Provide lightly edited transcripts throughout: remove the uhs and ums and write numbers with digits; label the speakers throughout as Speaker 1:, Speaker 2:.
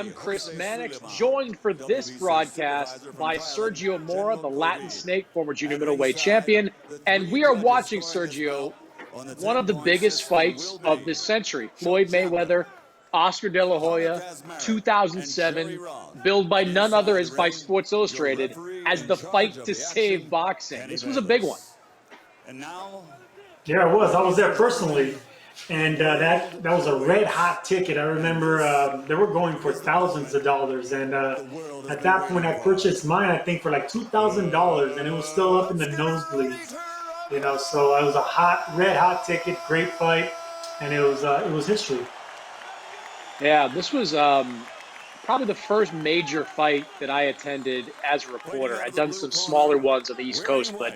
Speaker 1: I'm Chris Mannix, joined for this broadcast by Sergio Mora, the Latin Snake, former junior middleweight champion. And we are watching, Sergio, one of the biggest fights of this century. Floyd Mayweather, Oscar De La Hoya, 2007, billed by none other as by Sports Illustrated as the fight to save boxing. This was a big one.
Speaker 2: Yeah, it was. I was there personally. And that was a red-hot ticket. I remember they were going for thousands of dollars. And at that point, I purchased mine, I think, for like $2,000. And it was still up in the nosebleeds. You know, so it was a red-hot ticket, great fight. And it was history.
Speaker 1: Yeah, this was probably the first major fight that I attended as a reporter. I'd done some smaller ones on the East Coast, but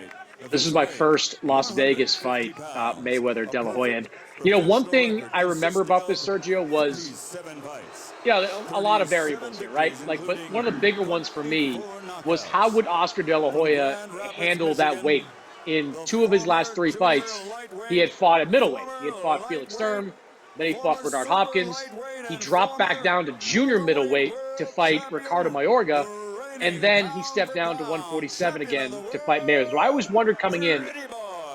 Speaker 1: this was my first Las Vegas fight, Mayweather, De La Hoya. And, you know, one thing I remember about this, Sergio, was, a lot of variables here, right? But one of the bigger ones for me was how would Oscar De La Hoya handle that weight? In two of his last three fights, he had fought at middleweight. He had fought Felix Sturm, then he fought Bernard Hopkins. He dropped back down to junior middleweight to fight Ricardo Mayorga. And then he stepped down to 147 again to fight Mayweather. So I always wondered coming in,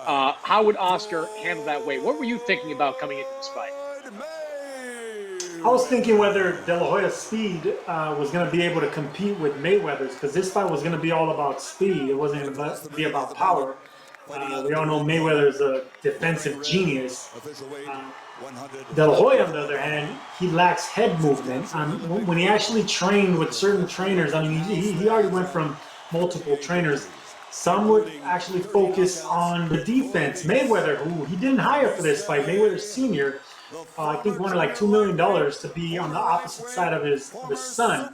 Speaker 1: how would Oscar handle that weight? What were you thinking about coming into this fight?
Speaker 2: I was thinking whether De La Hoya's speed was going to be able to compete with Mayweather's, because this fight was going to be all about speed. It wasn't going to be about power. We all know Mayweather's a defensive genius. De La Hoya, on the other hand, he lacks head movement. When he actually trained with certain trainers, I mean, he already went from multiple trainers. Some would actually focus on the defense. Mayweather, who he didn't hire for this fight, Mayweather Sr., I think wanted like $2 million to be on the opposite side of his son.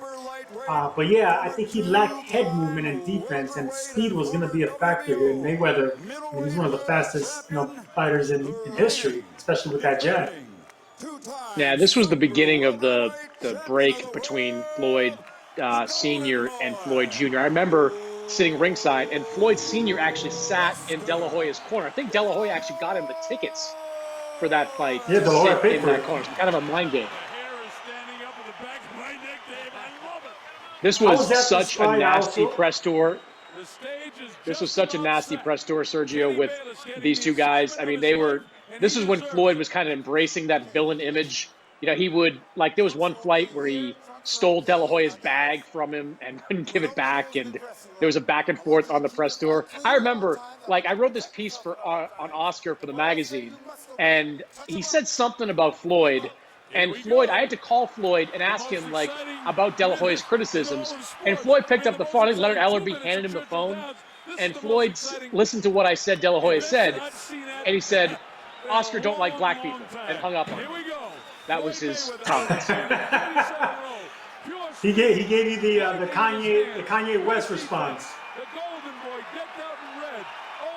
Speaker 2: But yeah, I think he lacked head movement and defense, and speed was going to be a factor here. And Mayweather, he's one of the fastest fighters in history, especially with that jab.
Speaker 1: Yeah, this was the beginning of the break between Floyd Sr. and Floyd Jr. I remember sitting ringside, and Floyd Sr. actually sat in De La Hoya's corner. I think De La Hoya actually got him the tickets for that fight.
Speaker 2: Yeah, De La Hoya paid
Speaker 1: in
Speaker 2: for
Speaker 1: that
Speaker 2: it.
Speaker 1: corner. It's kind of a mind game. This was such a nasty press tour. This was such a nasty press tour, Sergio, with these two guys. I mean, this is when Floyd was kind of embracing that villain image. You know, he would, there was one fight where he stole De La Hoya's bag from him and wouldn't give it back, and there was a back and forth on the press tour. I remember, I wrote this piece on Oscar for the magazine, and he said something about Floyd. And Floyd, I had to call Floyd and ask him, about De La Hoya's criticisms. And Floyd picked up the phone. I think Leonard Ellerby handed him the phone. And Floyd listened to what I said, De La Hoya said. And he said, Oscar don't like black people, and hung up on him. That was his comments.
Speaker 2: He gave you the Kanye West response.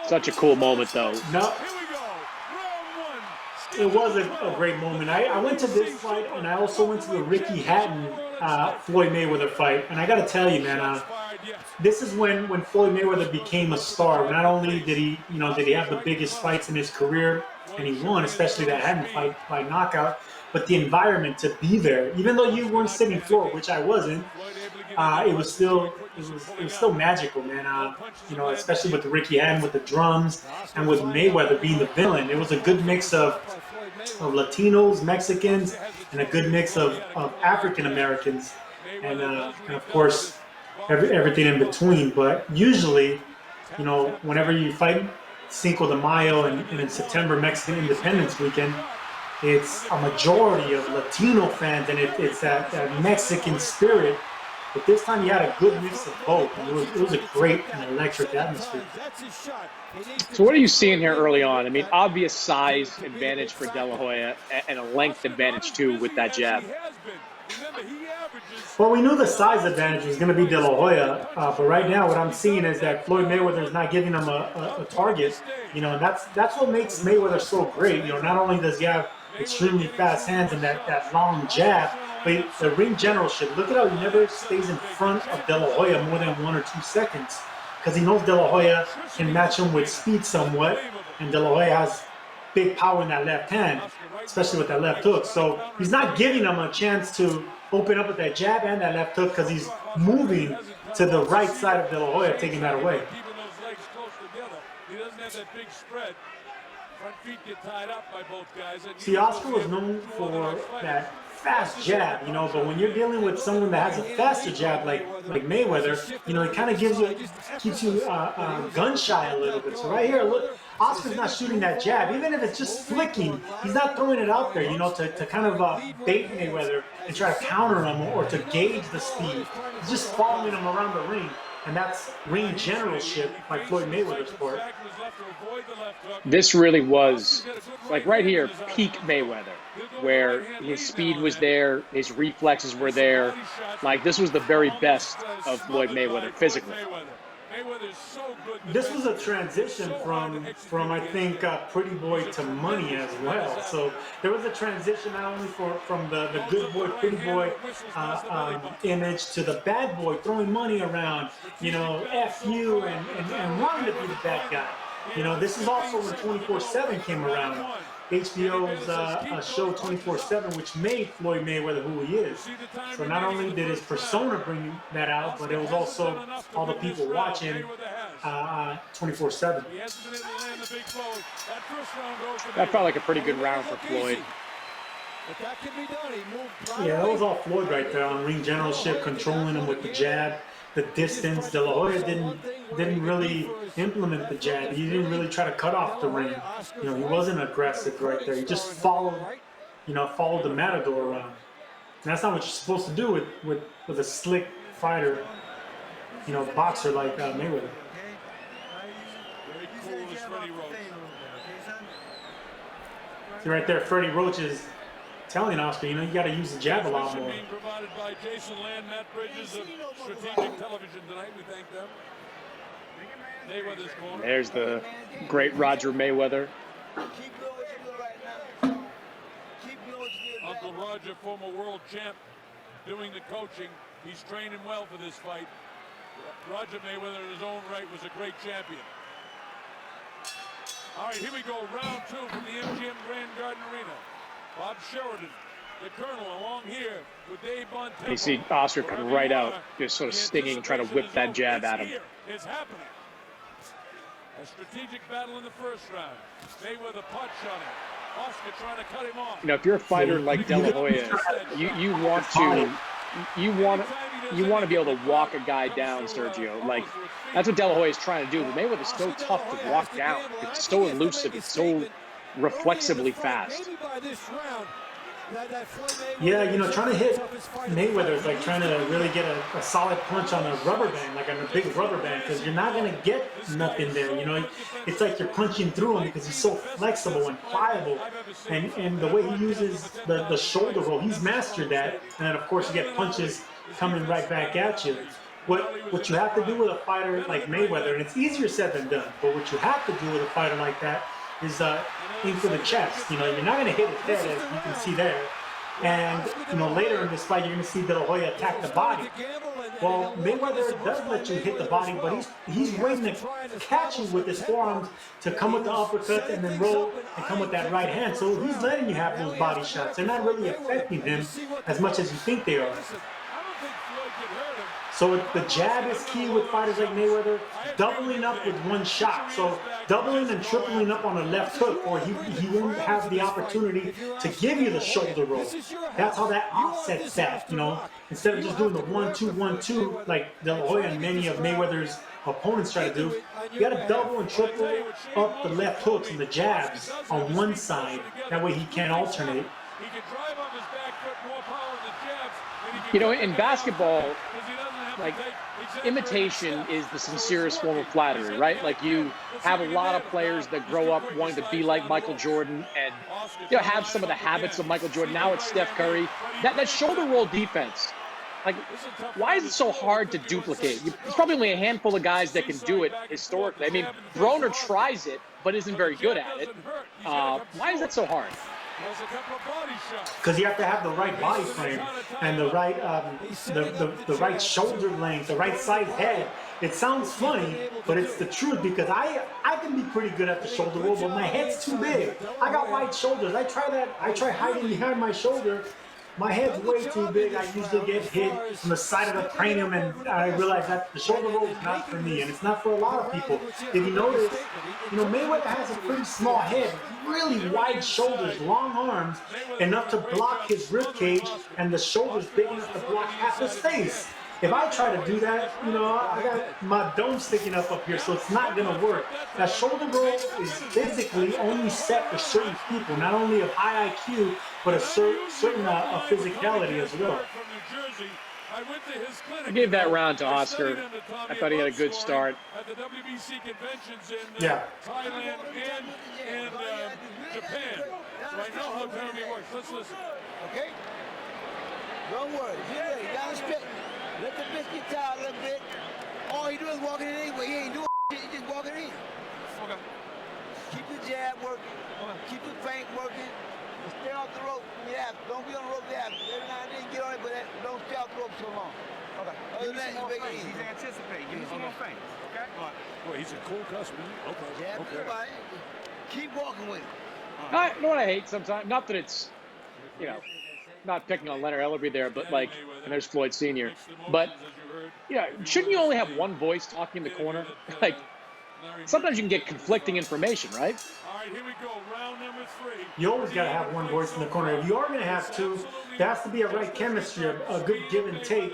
Speaker 1: Such a cool moment, though.
Speaker 2: No. It was a great moment. I went to this fight, and I also went to the Ricky Hatton Floyd Mayweather fight. And I got to tell you, man, this is when Floyd Mayweather became a star. Not only did he have the biggest fights in his career, and he won, especially that Hatton fight by knockout, but the environment to be there, even though you weren't sitting floor, which I wasn't, it was still magical, man. Especially with the Ricky Hatton, with the drums, and with Mayweather being the villain. It was a good mix of Latinos, Mexicans, and a good mix of African Americans, and of course everything in between. But usually, whenever you fight Cinco de Mayo and in September, Mexican Independence Weekend, it's a majority of Latino fans, and it's that Mexican spirit. But this time you had a good mix of both, and it was a great and electric atmosphere.
Speaker 1: So what are you seeing here early on? I mean, obvious size advantage for De La Hoya and a length advantage, too, with that jab.
Speaker 2: Well, we knew the size advantage was going to be De La Hoya, but right now what I'm seeing is that Floyd Mayweather is not giving him a target. And that's what makes Mayweather so great. Not only does he have extremely fast hands and that long jab, but the ring generalship. Look at how he never stays in front of De La Hoya more than 1 or 2 seconds, because he knows De La Hoya can match him with speed somewhat, and De La Hoya has big power in that left hand, especially with that left hook. So he's not giving him a chance to open up with that jab and that left hook because he's moving to the right side of De La Hoya, taking that away.
Speaker 3: Keeping those legs close together. He doesn't have that big spread. Front feet get tied up by both guys.
Speaker 2: See, Oscar was known for that fast jab, you know, but when you're dealing with someone that has a faster jab like Mayweather, you know, it kind of keeps you gun shy a little bit. So right here, look, Oscar's not shooting that jab, even if it's just flicking. He's not throwing it out there, you know, to kind of bait Mayweather and try to counter him or to gauge the speed. He's just following him around the ring. And that's ring generalship by Floyd Mayweather's part.
Speaker 1: This really was, like right here, peak Mayweather, where his speed was there, his reflexes were there. Like, this was the very best of Floyd Mayweather physically.
Speaker 2: This was a transition from I think Pretty Boy to Money as well. So there was a transition not only from the good boy, pretty boy image to the bad boy throwing money around, you know, F you and wanting to be the bad guy. You know, this is also when 24/7 came around. HBO's show 24/7, which made Floyd Mayweather who he is. So not only did his persona bring that out, but it was also all the people watching 24/7.
Speaker 1: That felt like a pretty good round for Floyd.
Speaker 2: Yeah, that was all Floyd right there on ring generalship, controlling him with the jab, the distance. De La Hoya didn't really implement the jab. He didn't really try to cut off the ring. You know, he wasn't aggressive right there. He just followed the matador around. And that's not what you're supposed to do with a slick fighter, you know, boxer like Mayweather. See right there, Freddie Roach is telling Oscar, you know, you got to use the jab a lot more.
Speaker 3: Provided by Jason Land, Matt Bridges of Strategic Television tonight. We thank them. Mayweather's corner.
Speaker 1: There's the great Roger Mayweather.
Speaker 3: Uncle Roger, former world champ, doing the coaching. He's training well for this fight. Roger Mayweather in his own right was a great champion. All right, here we go. Round two from the MGM Grand Garden Arena. Bob Sheridan, the Colonel, along here with Dave Bontempo.
Speaker 1: You see Oscar come right out, just sort of stinging, trying to whip that jab at him.
Speaker 3: It's happening. A strategic battle in the first round. Mayweather pot shot him. Oscar trying to cut him off.
Speaker 1: You know, if you're a fighter like De La Hoya, you want to be able to walk a guy down, Sergio. Like, that's what De La Hoya is trying to do. But Mayweather's so tough to walk down. It's so elusive. It's so reflexively fast.
Speaker 2: Yeah, you know, trying to hit Mayweather is like trying to really get a solid punch on a rubber band, like on a big rubber band, because you're not going to get nothing there, you know. It's like you're punching through him because he's so flexible and pliable, and the way he uses the shoulder roll, he's mastered that. And then, of course, you get punches coming right back at you. What you have to do with a fighter like Mayweather, and it's easier said than done, but what you have to do with a fighter like that is aim for the chest. You know, you're not going to hit it dead, as you can see there. And, you know, later in this fight, you're going to see De La Hoya attack the body. Well, Mayweather does let you hit the body, but he's waiting to catch you with his forearms to come with the uppercut and then roll and come with that right hand. So he's letting you have those body shots. They're not really affecting him as much as you think they are. So the jab is key with fighters like Mayweather, doubling up with one shot. So doubling and tripling up on a left hook, or he won't have the opportunity to give you the shoulder roll. That's how that offsets that, you know. Instead of just doing the 1-2, 1-2 like De La Hoya and many of Mayweather's opponents try to do, you got to double and triple up the left hooks and the jabs on one side. That way he can't alternate.
Speaker 3: He can drive on his back foot, more power in the jabs.
Speaker 1: You know, in basketball, like, imitation is the sincerest form of flattery, right? Like, you have a lot of players that grow up wanting to be like Michael Jordan and, you know, have some of the habits of Michael Jordan. Now it's Steph Curry. That shoulder roll defense, like, why is it so hard to duplicate? There's probably only a handful of guys that can do it historically. I mean, Broner tries it, but isn't very good at it. Why is that so hard?
Speaker 2: Because you have to have the right body frame and the right the right shoulder length, the right size head. It sounds funny, but it's the truth, because I can be pretty good at the shoulder roll, but my head's too big. I got wide shoulders. I try hiding behind my shoulder, my head's way too big. I usually get hit from the side of the cranium, and I realize that the shoulder roll is not for me, and it's not for a lot of people. If you notice, Mayweather has a pretty small head, really wide shoulders, long arms, enough to block his rib cage, and the shoulders big enough to block half his face. If I try to do that, I got my dome sticking up here, so it's not going to work. That shoulder roll is physically only set for certain people, not only of high IQ, but a certain physicality as well.
Speaker 1: I gave that round to Oscar. I thought he had a good start.
Speaker 3: At the WBC conventions in
Speaker 2: Thailand
Speaker 3: and Japan. So I know how Tony works. Let's listen.
Speaker 4: Okay? Don't worry. Get ready. Down the stretch. Let the biscuit tie a little bit. All he do is walking in anyway. He ain't doing shit. He just walking in. Okay. Keep the jab working. Okay. Keep the feint working. And stay off the rope when you have to. Don't be on the rope after. Every now and then get on it, but don't stay off the rope so long. Okay. Other than that, you make it easy.
Speaker 5: He's anticipating. Give me some more feints. Okay? All right.
Speaker 3: Boy, he's a cool customer. Okay.
Speaker 4: Jab to the body. Keep walking with it.
Speaker 1: You know what I hate sometimes? Not that it's, not picking on Leonard Ellerby there, but and there's Floyd Sr. But, shouldn't you only have one voice talking in the corner? Sometimes you can get conflicting information, right?
Speaker 3: All right, here we go. Round number 3.
Speaker 2: You always got to have one voice in the corner. If you are going to have two, there has to be a right chemistry, a good give and take.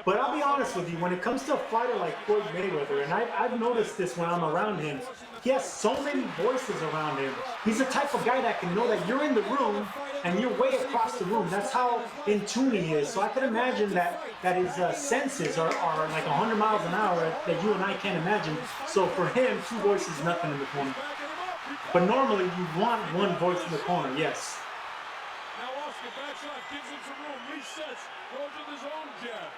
Speaker 2: But I'll be honest with you, when it comes to a fighter like Floyd Mayweather, and I've noticed this when I'm around him, he has so many voices around him. He's the type of guy that can know that you're in the room and you're way across the room. That's how in tune he is. So I can imagine that his senses are like 100 miles an hour that you and I can't imagine. So for him, two voices, nothing in the corner. But normally you want one voice in the corner, yes.
Speaker 3: Now Oscar backs off, gives him some room, resets, goes with his own jab.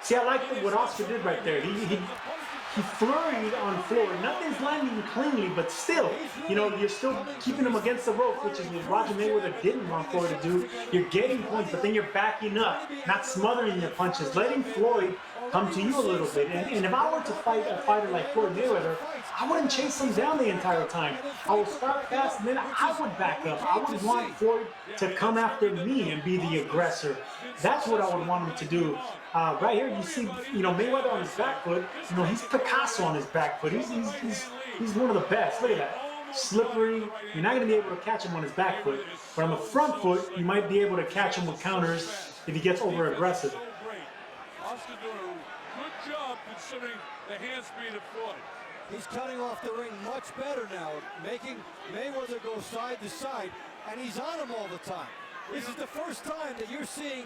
Speaker 2: See, I like what Oscar did right there. He flurried on Floyd. Nothing's landing cleanly, but still, you're still keeping him against the rope, which is what Roger Mayweather didn't want Floyd to do. You're getting points, but then you're backing up, not smothering your punches, letting Floyd come to you a little bit. And if I were to fight a fighter like Floyd Mayweather, I wouldn't chase him down the entire time. I would start fast, and then I would back up. I would want Floyd to come after me and be the aggressor. That's what I would want him to do. Right here, you see, Mayweather on his back foot. He's Picasso on his back foot. He's one of the best. Look at that. Slippery. You're not going to be able to catch him on his back foot. But on the front foot, you might be able to catch him with counters if he gets over aggressive.
Speaker 3: Oscar doing a good job considering the hand speed of Floyd.
Speaker 6: He's cutting off the ring much better now, making Mayweather go side to side, and he's on him all the time. This is the first time that you're seeing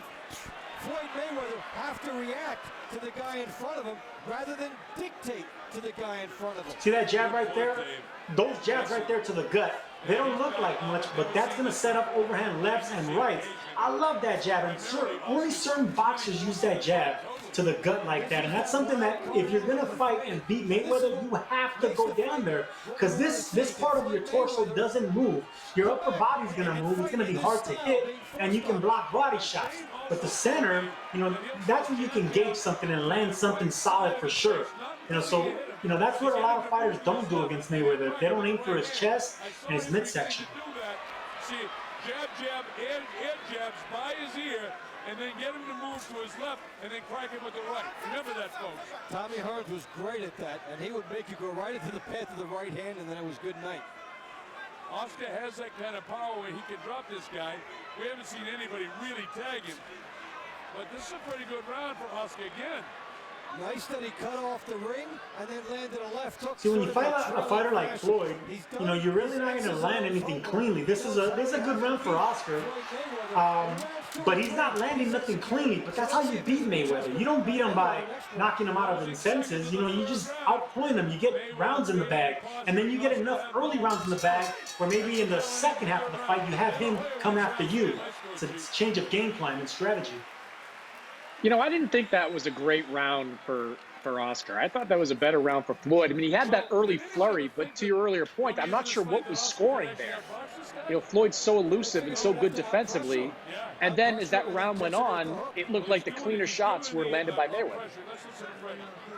Speaker 6: Floyd Mayweather have to react to the guy in front of him rather than dictate to the guy in front of him.
Speaker 2: See that jab right there? Those jabs right there to the gut. They don't look like much, but that's going to set up overhand lefts and rights. I love that jab, and only certain boxers use that jab to the gut like that, and that's something that if you're going to fight and beat Mayweather, you have to go down there, because this part of your torso doesn't move. Your upper body's going to move. It's going to be hard to hit, and you can block body shots. But the center, that's where you can gauge something and land something solid for sure. So that's what a lot of fighters don't do against Mayweather. They don't aim for his chest and his midsection.
Speaker 3: See, jab, add jabs by his ear, and then get him to move to his left, and then crack him with the right. Remember that, folks.
Speaker 6: Tommy Hearns was great at that, and he would make you go right into the path of the right hand, and then it was good night.
Speaker 3: Oscar has that kind of power where he can drop this guy. We haven't seen anybody really tag him. But this is a pretty good round for Oscar again.
Speaker 6: Nice that he cut off the ring and then landed a left hook.
Speaker 2: See, when you fight a fighter like Floyd, you're really not going to land anything cleanly. This is a good round for Oscar, but he's not landing nothing cleanly. But that's how you beat Mayweather. You don't beat him by knocking him out of his senses. You just outpoint him. You get rounds in the bag, and then you get enough early rounds in the bag where maybe in the second half of the fight you have him come after you. It's a change of game plan and strategy.
Speaker 1: I didn't think that was a great round for Oscar. I thought that was a better round for Floyd. I mean, he had that early flurry, but to your earlier point, I'm not sure what was scoring there. Floyd's so elusive and so good defensively. And then as that round went on, it looked like the cleaner shots were landed by Mayweather.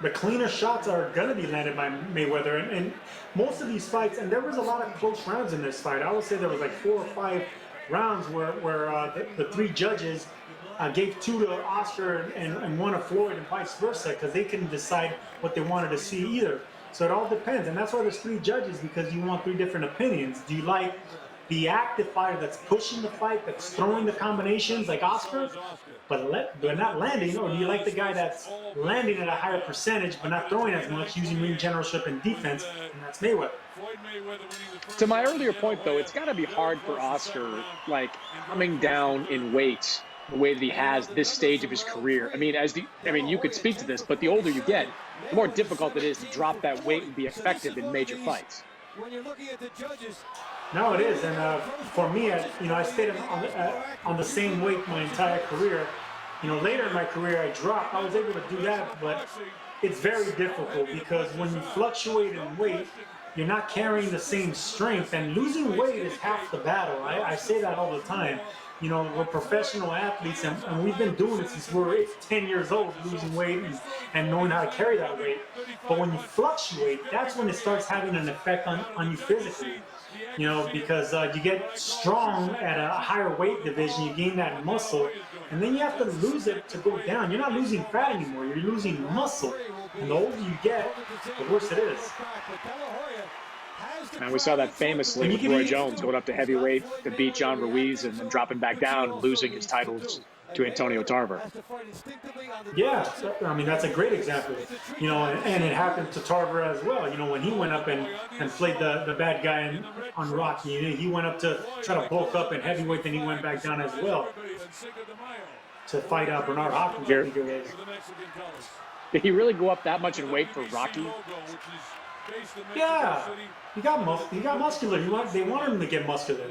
Speaker 2: The cleaner shots are going to be landed by Mayweather. And most of these fights, and there was a lot of close rounds in this fight. I would say there was like 4 or 5 rounds where the 3 judges gave 2 to Oscar and 1 to Floyd and vice versa, because they couldn't decide what they wanted to see either. So it all depends, and that's why there's 3 judges, because you want 3 different opinions. Do you like the active fighter that's pushing the fight, that's throwing the combinations like Oscar, but not landing, or do you like the guy that's landing at a higher percentage but not throwing as much, using ring generalship and defense, and that's Mayweather.
Speaker 1: To my earlier point, though, it's got to be hard for Oscar, like, coming down in weight the way that he has this stage of his career. I mean, you could speak to this, but the older you get, the more difficult it is to drop that weight and be effective in major fights.
Speaker 6: When you're looking at the judges.
Speaker 2: No, it is, and for me, I stayed on the same weight my entire career. Later in my career, I dropped. I was able to do that, but it's very difficult because when you fluctuate in weight, you're not carrying the same strength, and losing weight is half the battle. I say that all the time. We're professional athletes, and we've been doing it since we're 10 years old, losing weight and knowing how to carry that weight. But when you fluctuate, that's when it starts having an effect on you physically. Because you get strong at a higher weight division, you gain that muscle, and then you have to lose it to go down. You're not losing fat anymore, you're losing muscle. And the older you get, the worse it is.
Speaker 1: And we saw that famously with Roy Jones going up to heavyweight to beat John Ruiz and then dropping back down and losing his titles to Antonio Tarver.
Speaker 2: Yeah, that's a great example. And it happened to Tarver as well. When he went up and played the bad guy on Rocky, he went up to try to bulk up in heavyweight, then he went back down as well to fight Bernard Hopkins.
Speaker 1: Did he really go up that much in weight for Rocky?
Speaker 2: Yeah, he got muscular. They wanted him to get muscular.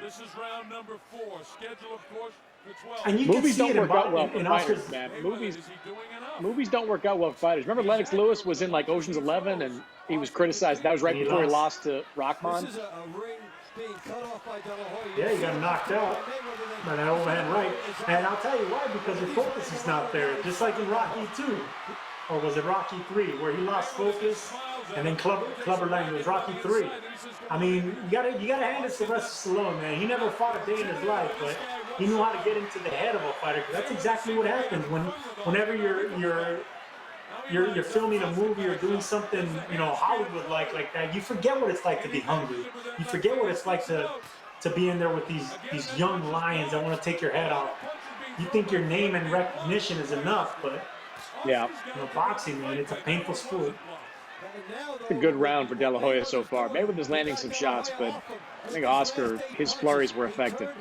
Speaker 3: This is round number 4. Schedule, of course, for 12.
Speaker 2: And you
Speaker 1: movies
Speaker 2: can see
Speaker 1: don't work out well
Speaker 2: in
Speaker 1: for
Speaker 2: Oscar's,
Speaker 1: fighters, man. Movies don't work out well for fighters. Remember Lennox Lewis was in like Ocean's 11 and he was criticized. That was right before he lost to Rahman.
Speaker 2: Yeah, he got knocked out by that overhand right. And I'll tell you why, because your focus is not there. Just like in Rocky 2, or was it Rocky 3, where he lost focus, and then Clubber Lang was Rocky 3. You gotta hand it to Sylvester Stallone, man. He never fought a day in his life, but he knew how to get into the head of a fighter. That's exactly what happens whenever you're filming a movie or doing something, Hollywood like that. You forget what it's like to be hungry. You forget what it's like to be in there with these young lions that want to take your head off. You think your name and recognition is enough, but
Speaker 1: yeah,
Speaker 2: boxing, man, it's a painful sport.
Speaker 1: It's a good round for De La Hoya so far. Mayweather's landing some shots, but I think Oscar, his flurries were effective.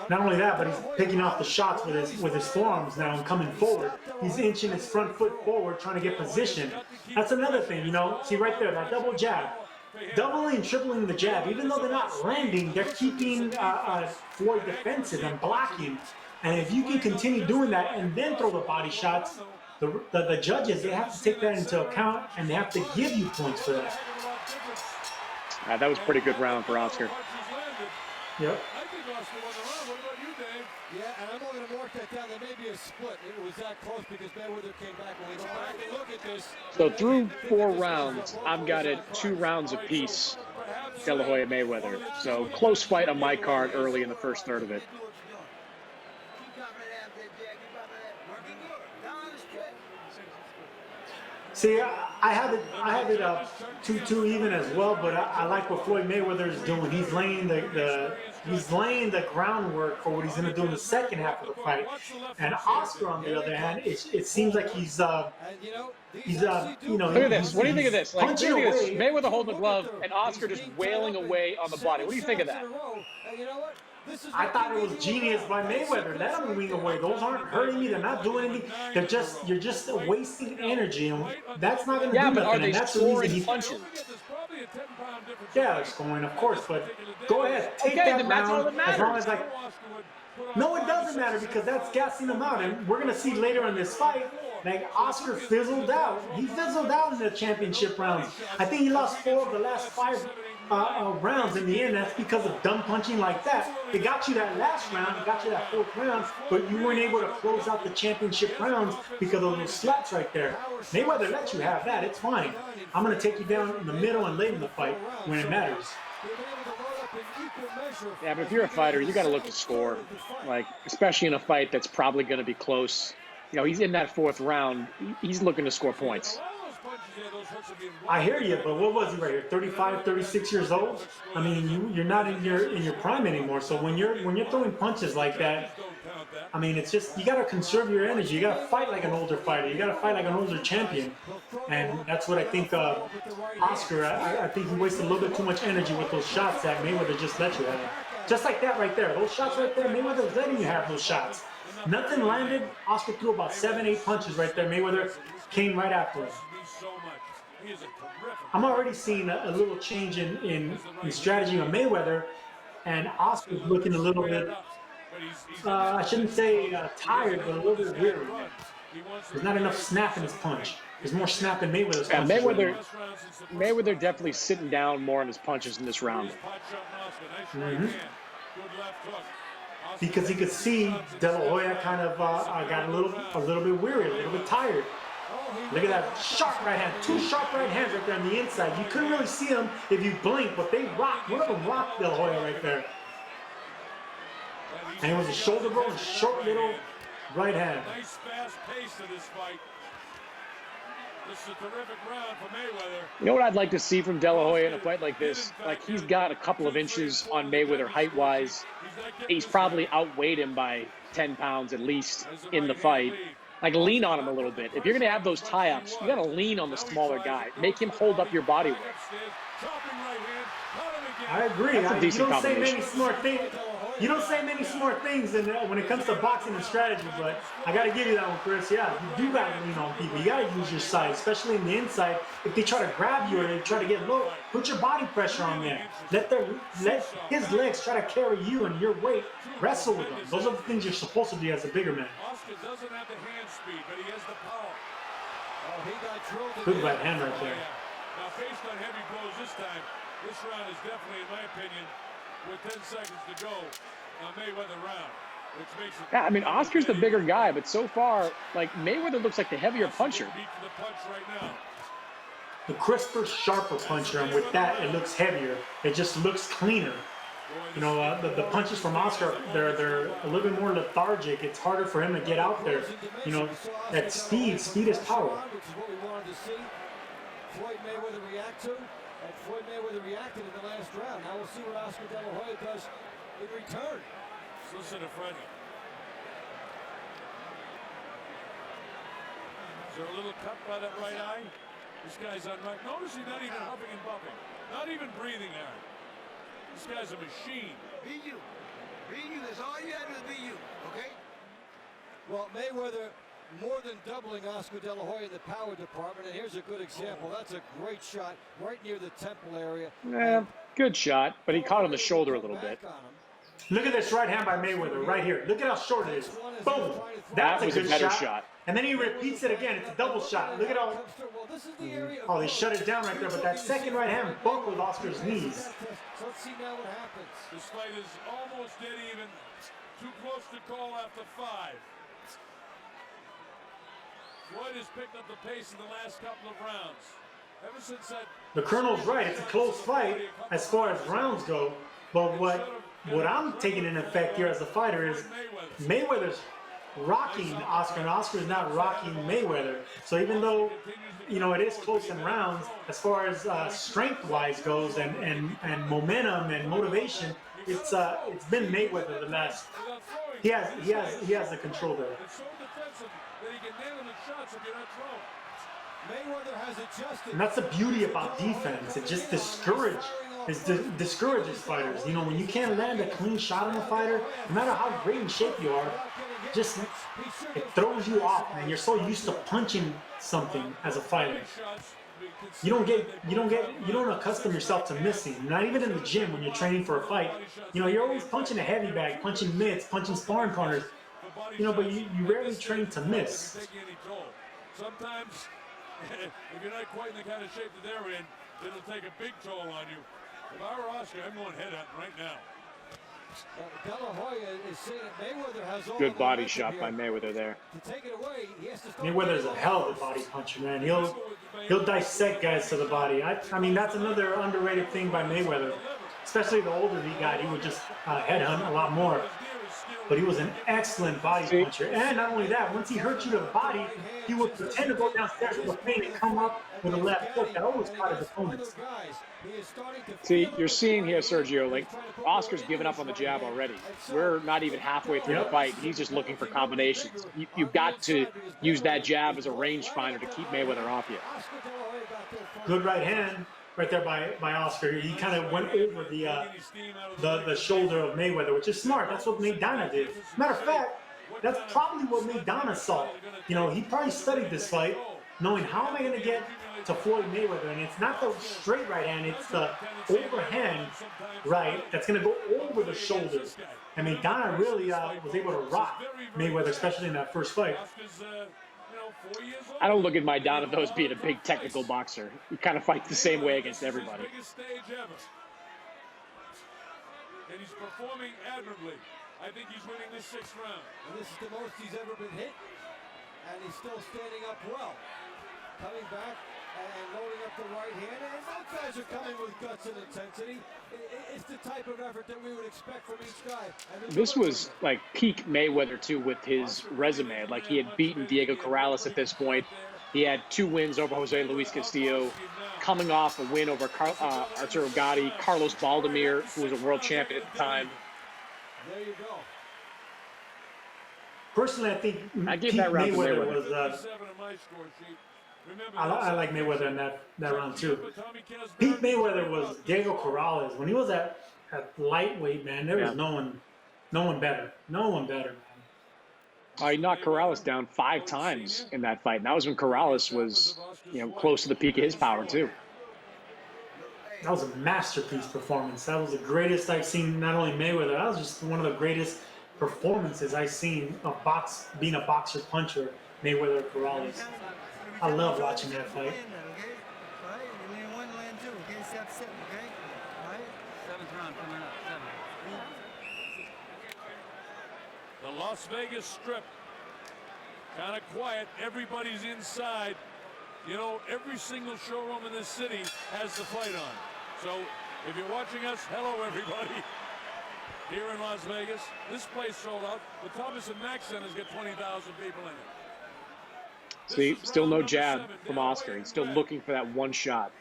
Speaker 2: Not only that, but he's picking off the shots with his forearms now and coming forward. He's inching his front foot forward, trying to get position. That's another thing, see right there, that double jab. Doubling, tripling the jab. Even though they're not landing, they're keeping Floyd defensive and blocking. And if you can continue doing that and then throw the body shots, the judges, they have to take that into account, and they have to give you points for that.
Speaker 1: That was a pretty good round for Oscar.
Speaker 2: Yep.
Speaker 6: Yeah, and I'm only going to mark that down. There may be a split. It was that close because Mayweather came back. When we go back and look at this.
Speaker 1: So through 4 rounds, I've got it 2 rounds apiece, De La Hoya Mayweather. So close fight on my card early in the first third of it.
Speaker 2: See, I have it 2-2 even as well, but I like what Floyd Mayweather is doing. He's laying the groundwork for what he's going to do in the second half of the fight. And Oscar, on the other hand, it seems like he's Look
Speaker 1: at this. What do you think of this? Like, look at this. Mayweather holding the glove and Oscar just wailing away on the body. What do you think of that?
Speaker 2: I thought it was genius by Mayweather. Let him wing away. Those aren't hurting you. They're not doing anything. You're just wasting energy, and that's not going to do nothing.
Speaker 1: Are they
Speaker 2: and that's the reason he
Speaker 1: punching?
Speaker 2: Yeah, it's going, of course. But go ahead, take that round. As long as no, it doesn't matter because that's gassing him out, and we're going to see later in this fight. Like Oscar fizzled out. He fizzled out in the championship rounds. I think he lost 4 of the last 5 rounds in the end. That's because of dumb punching like that. It got you that last round, it got you that 4th round, but you weren't able to close out the championship rounds because of those slaps right there. Mayweather let you have that. It's fine. I'm going to take you down in the middle and late in the fight when it matters.
Speaker 6: up in equal measure.
Speaker 1: Yeah, but if you're a fighter, you got to look to score. Like, especially in a fight that's probably going to be close. You know, he's in that 4th round. He's looking to score points.
Speaker 2: I hear you, but what was he right here? 35, 36 years old? I mean, you're not in your prime anymore. So when you're throwing punches like that, I mean, it's just you got to conserve your energy. You got to fight like an older fighter. You got to fight like an older champion, and that's what I think. Oscar, I think he wasted a little bit too much energy with those shots that Mayweather just let you have. Just like that right there. Those shots right there, Mayweather's letting you have those shots. Nothing landed. Oscar threw about 7, 8 punches right there. Mayweather came right after him. I'm already seeing a little change in strategy on Mayweather, and Oscar's looking a little bit, I shouldn't say tired, but a little bit weary. There's not enough snap in his punch. There's more snap in Mayweather's punch.
Speaker 1: Mayweather definitely sitting down more on his punches in this round.
Speaker 2: Because he could see De La Hoya kind of got a little bit weary, a little bit tired. Look at that sharp right hand. 2 sharp right hands right there on the inside. You couldn't really see them if you blink, but they rocked. One of them rocked De La Hoya right there. And it was a shoulder roll, a short little right hand.
Speaker 3: Nice fast pace to this fight. This is a terrific round for Mayweather.
Speaker 1: You know what I'd like to see from De La Hoya in a fight like this? Like, he's got a couple of inches on Mayweather height-wise. He's probably outweighed him by 10 pounds at least in the fight. Like, lean on him a little bit. If you're going to have those tie-ups, you got to lean on the smaller guy. Make him hold up your body weight.
Speaker 2: I agree.
Speaker 1: That's a decent combination.
Speaker 2: You don't say many smart things when it comes to boxing and strategy, but I got to give you that one, Chris. Yeah, you do got to lean on people. You got to use your side, especially in the inside. If they try to grab you or they try to get low, put your body pressure on there. Let his legs try to carry you and your weight. Wrestle with them. Those are the things you're supposed to do as a bigger man.
Speaker 3: Oscar doesn't have the hand speed, but he has the power.
Speaker 6: Oh, he got drilled.
Speaker 2: Good right hand right there.
Speaker 3: Now, based on heavy blows this time, this round is definitely, in my opinion, with 10 seconds to go, a Mayweather round, which makes it...
Speaker 1: Yeah, I mean, Oscar's the bigger guy, but so far, like, Mayweather looks like the heavier puncher.
Speaker 2: The crisper, sharper puncher, and with that, it looks heavier. It just looks cleaner. You know, the punches from Oscar, they're a little bit more lethargic. It's harder for him to get out there. You know, that speed is power.
Speaker 6: Which is what we wanted to see Floyd Mayweather react to. And Floyd Mayweather reacted in the last round. Now we'll see what Oscar De La Hoya does in return.
Speaker 3: Listen to Freddie. Is there a little cut by that right eye? This guy's on right. Notice he's not even huffing and buffing. Not even breathing hard. This guy's a machine.
Speaker 4: Be you. Be you. That's all you have to do is be you. Okay?
Speaker 6: Well, Mayweather more than doubling Oscar De La Hoya in the power department, and here's a good example. That's a great shot right near the temple area.
Speaker 1: Yeah, good shot, but he caught on the shoulder a little bit.
Speaker 2: Look at this right hand by Mayweather right here. Look at how short it is. Boom. That's
Speaker 1: was
Speaker 2: a good
Speaker 1: better
Speaker 2: shot.
Speaker 1: shot.
Speaker 2: And then he repeats it again. It's a double shot. Look at how... Oh, they shut it down right there. But that second right hand buckled Oscar's knees.
Speaker 6: So let's see now what happens.
Speaker 3: This fight is almost dead even. Too close to call after 5. Floyd has picked up the pace in the last couple of rounds. Ever since that...
Speaker 2: The Colonel's right. It's a close fight as far as rounds go. But what I'm taking in effect here as a fighter is Mayweather's rocking Oscar, and Oscar's not rocking Mayweather. So even though, you know, it is close in rounds, as far as strength-wise goes and momentum and motivation, it's been Mayweather the last. He has the control there.
Speaker 3: It's so defensive that he can nail the shots if you're not thrown.
Speaker 6: Mayweather has adjusted.
Speaker 2: And that's the beauty about defense. It just discourages fighters. You know, when you can't land a clean shot on a fighter, no matter how great in shape you are, just it throws you off, and you're so used to punching something as a fighter. You don't accustom yourself to missing. Not even in the gym when you're training for a fight. You know, you're always punching a heavy bag, punching mitts, punching sparring partners. You know, but you rarely train to miss.
Speaker 3: Sometimes, if you're not quite in the kind of shape that they're in, it'll take a big toll on you. If I were Oscar, I'm going head up right now.
Speaker 6: De La Hoya is saying that Mayweather has all
Speaker 1: Good body shot by Mayweather there.
Speaker 6: To take it away, he has to
Speaker 2: Mayweather's a hell of a body puncher, man. He'll dissect guys to the body. I mean, that's another underrated thing by Mayweather. especially the older he got, he would just headhunt a lot more. But he was an excellent body puncher. And not only that, once he hurt you to the body, he would pretend to go downstairs with a feint and come up with a left hook that always caught his opponents.
Speaker 1: See, you're seeing here, Sergio, like Oscar's given up on the jab already. We're not even halfway through the fight. He's just looking for combinations. You've got to use that jab as a rangefinder to keep Mayweather off you.
Speaker 2: Good right hand right there by Oscar. He kind of went over the shoulder of Mayweather, which is smart. That's what Maidana did. Matter of fact, that's probably what Maidana saw. You know, he probably studied this fight, knowing how am I going to get to Floyd Mayweather, and it's not the straight right hand, it's the overhand right that's going to go over the shoulders. And Maidana really was able to rock Mayweather, especially in that first fight.
Speaker 1: I don't look at Maidana, though, as being a big technical boxer. He kind of fights the same way against everybody.
Speaker 3: And he's performing admirably. I think he's winning this 6th round.
Speaker 6: And this is the most he's ever been hit, and he's still standing up well. Coming back and loading up the right hand, and both guys are coming with guts and intensity. It's the type of effort that we would expect from each guy.
Speaker 1: This was like peak Mayweather too with his resume. Like he had beaten Diego Corrales at this point. He had 2 wins over Jose Luis Castillo, coming off a win over Arturo Gatti, Carlos Baldemir, who was a world champion at the time.
Speaker 6: There you go.
Speaker 2: Personally, I think
Speaker 1: I gave that round to Mayweather.
Speaker 2: Was I like Mayweather in that round too. Pete Mayweather was Diego Corrales. When he was at lightweight, man, there was no one better. No one better, man.
Speaker 1: He knocked Corrales down 5 times in that fight. And that was when Corrales was, close to the peak of his power too.
Speaker 2: That was a masterpiece performance. That was the greatest I've seen. Not only Mayweather, that was just one of the greatest performances I've seen being a boxer puncher. Mayweather Corrales. I love watching that fight.
Speaker 3: The Las Vegas Strip, kind of quiet. Everybody's inside. You know, every single showroom in this city has the fight on. So if you're watching us, hello everybody. Here in Las Vegas, this place sold out. The Thomas and Mack Center's got 20,000 people in it.
Speaker 1: See, still no jab from Oscar. He's still looking for that one shot.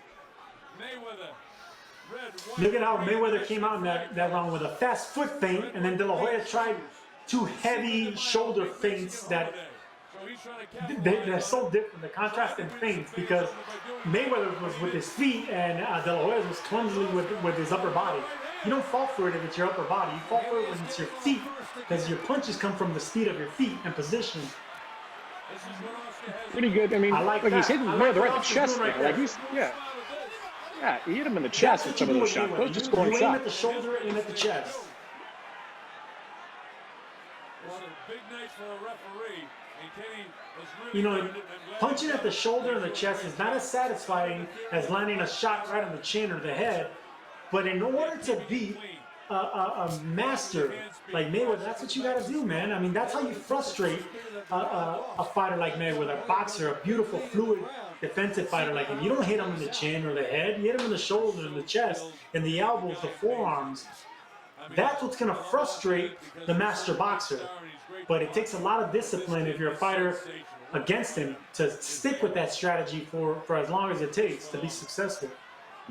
Speaker 3: Mayweather,
Speaker 2: look at how Mayweather came out in that round with a fast foot feint, and then De La Hoya tried 2 heavy shoulder feints that they're so different. The contrast in feints, because Mayweather was with his feet and De La Hoya was clumsily with his upper body. You don't fall for it if it's your upper body. You fall for it when it's your feet, because your punches come from the speed of your feet and position.
Speaker 1: Pretty good. I mean,
Speaker 2: like
Speaker 1: he's hitting Mayweather right in the chest.
Speaker 2: Right
Speaker 1: like yeah, he hit him in the chest with some of those shots. Those just scoring shots.
Speaker 2: You aim at the shoulder, aim at the chest.
Speaker 3: It's a big night for a referee, and Kenny was really
Speaker 2: you know, punching at the shoulder and the chest is not as satisfying as landing a shot right on the chin or the head. But in order to beat a master like Mayweather, that's what you got to do, man. I mean, that's how you frustrate a fighter like Mayweather, a boxer, a beautiful, fluid, defensive fighter like him. You don't hit him in the chin or the head. You hit him in the shoulder, in the chest, in the elbows, the forearms. That's what's going to frustrate the master boxer. But it takes a lot of discipline if you're a fighter against him to stick with that strategy for as long as it takes to be successful.